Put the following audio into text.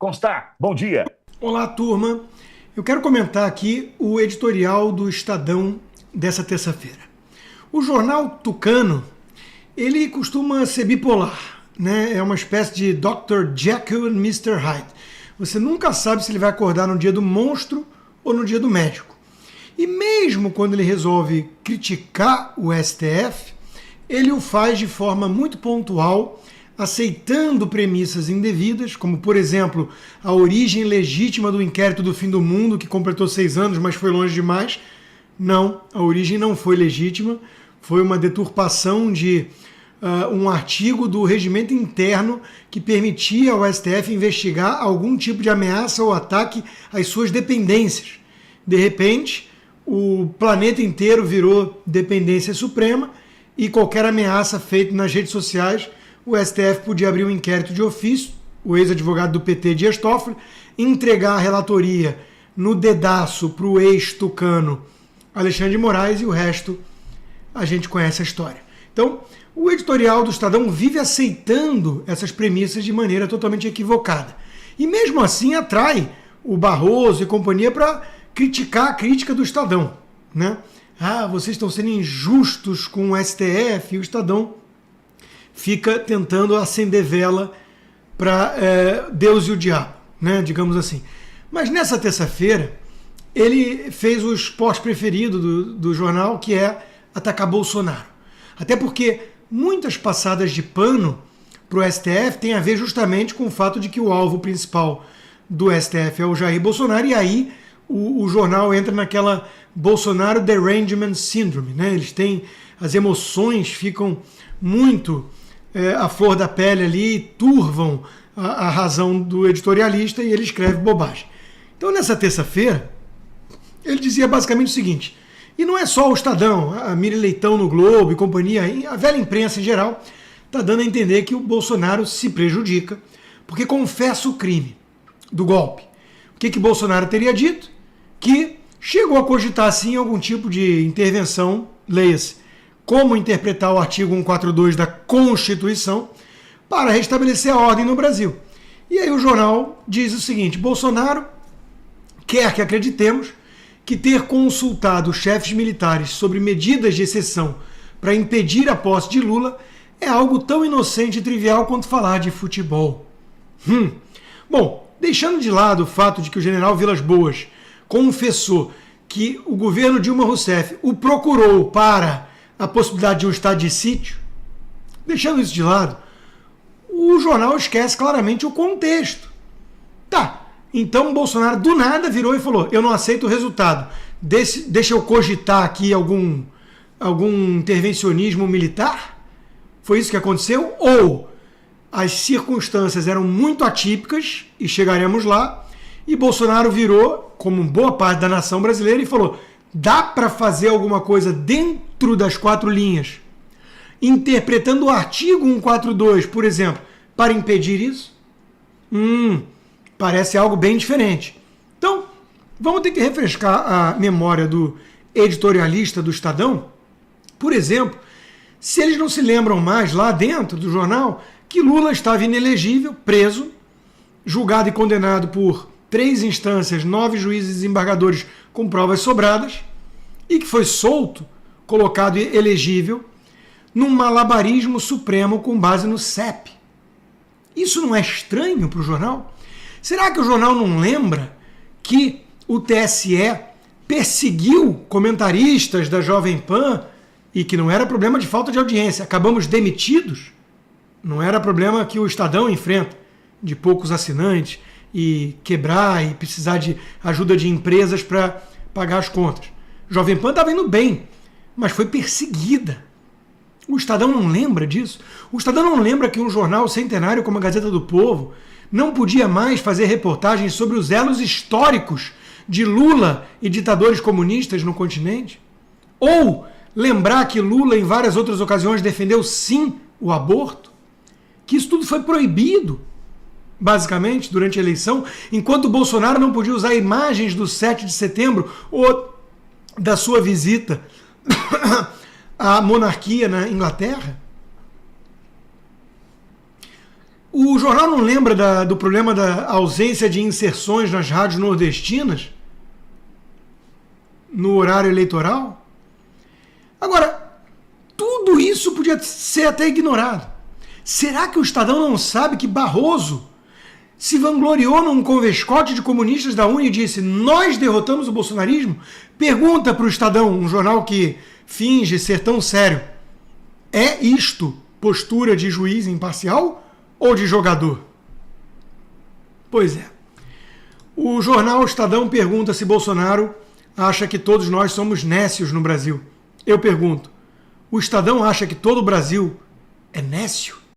Constar, bom dia. Olá, turma. Eu quero comentar aqui o editorial do Estadão dessa terça-feira. O jornal tucano, ele costuma ser bipolar, né? É uma espécie de Dr. Jekyll e Mr. Hyde. Você nunca sabe se ele vai acordar no dia do monstro ou no dia do médico. E mesmo quando ele resolve criticar o STF, ele o faz de forma muito pontual, aceitando premissas indevidas, como, por exemplo, a origem legítima do inquérito do fim do mundo, que completou 6 anos, mas foi longe demais. Não, a origem não foi legítima, foi uma deturpação de um artigo do regimento interno que permitia ao STF investigar algum tipo de ameaça ou ataque às suas dependências. De repente, o planeta inteiro virou dependência suprema e qualquer ameaça feita nas redes sociais, o STF podia abrir um inquérito de ofício, o ex-advogado do PT, Dias Toffoli, entregar a relatoria no dedaço para o ex-tucano Alexandre de Moraes e o resto a gente conhece a história. Então, o editorial do Estadão vive aceitando essas premissas de maneira totalmente equivocada. E mesmo assim atrai o Barroso e companhia para criticar a crítica do Estadão, né? Ah, vocês estão sendo injustos com o STF, e o Estadão fica tentando acender vela para Deus e o diabo, né, digamos assim. Mas nessa terça-feira, ele fez o esporte preferido do jornal, que é atacar Bolsonaro. Até porque muitas passadas de pano para o STF tem a ver justamente com o fato de que o alvo principal do STF é o Jair Bolsonaro, e aí o jornal entra naquela Bolsonaro Derangement Syndrome, né? Eles têm, as emoções ficam muito à flor da pele ali, turvam a razão do editorialista e ele escreve bobagem. Então, nessa terça-feira, ele dizia basicamente o seguinte: e não é só o Estadão, a Miri Leitão no Globo e companhia, a velha imprensa em geral, está dando a entender que o Bolsonaro se prejudica porque confessa o crime do golpe. O que Bolsonaro teria dito? Que chegou a cogitar, sim, algum tipo de intervenção, leia-se, como interpretar o artigo 142 da Constituição para restabelecer a ordem no Brasil. E aí o jornal diz o seguinte: Bolsonaro quer que acreditemos que ter consultado chefes militares sobre medidas de exceção para impedir a posse de Lula é algo tão inocente e trivial quanto falar de futebol. Bom, deixando de lado o fato de que o general Vilas Boas confessou que o governo Dilma Rousseff o procurou para a possibilidade de um estado de sítio, deixando isso de lado, o jornal esquece claramente o contexto. Tá, então o Bolsonaro do nada virou e falou: eu não aceito o resultado, deixa eu cogitar aqui algum intervencionismo militar? Foi isso que aconteceu? Ou as circunstâncias eram muito atípicas, e chegaremos lá, e Bolsonaro virou, como boa parte da nação brasileira, e falou: dá para fazer alguma coisa dentro das 4 linhas, interpretando o artigo 142, por exemplo, para impedir isso? Parece algo bem diferente. Então, vamos ter que refrescar a memória do editorialista do Estadão. Por exemplo, se eles não se lembram mais lá dentro do jornal que Lula estava inelegível, preso, julgado e condenado por 3 instâncias, 9 juízes e desembargadores com provas sobradas, e que foi solto, colocado elegível, num malabarismo supremo com base no CEP. Isso não é estranho para o jornal? Será que o jornal não lembra que o TSE perseguiu comentaristas da Jovem Pan e que não era problema de falta de audiência? Acabamos demitidos? Não era problema que o Estadão enfrenta, de poucos assinantes, e quebrar e precisar de ajuda de empresas para pagar as contas. Jovem Pan estava indo bem, mas foi perseguida. O Estadão não lembra disso? O Estadão não lembra que um jornal centenário como a Gazeta do Povo não podia mais fazer reportagens sobre os elos históricos de Lula e ditadores comunistas no continente? Ou lembrar que Lula, em várias outras ocasiões, defendeu sim o aborto? Que isso tudo foi proibido, basicamente, durante a eleição, enquanto o Bolsonaro não podia usar imagens do 7 de setembro ou da sua visita à monarquia na Inglaterra? O jornal não lembra do problema da ausência de inserções nas rádios nordestinas no horário eleitoral? Agora, tudo isso podia ser até ignorado. Será que o Estadão não sabe que Barroso se vangloriou num convescote de comunistas da UNE e disse: nós derrotamos o bolsonarismo? Pergunta para o Estadão, um jornal que finge ser tão sério: é isto postura de juiz imparcial ou de jogador? Pois é. O jornal Estadão pergunta se Bolsonaro acha que todos nós somos nécios no Brasil. Eu pergunto: o Estadão acha que todo o Brasil é nécio?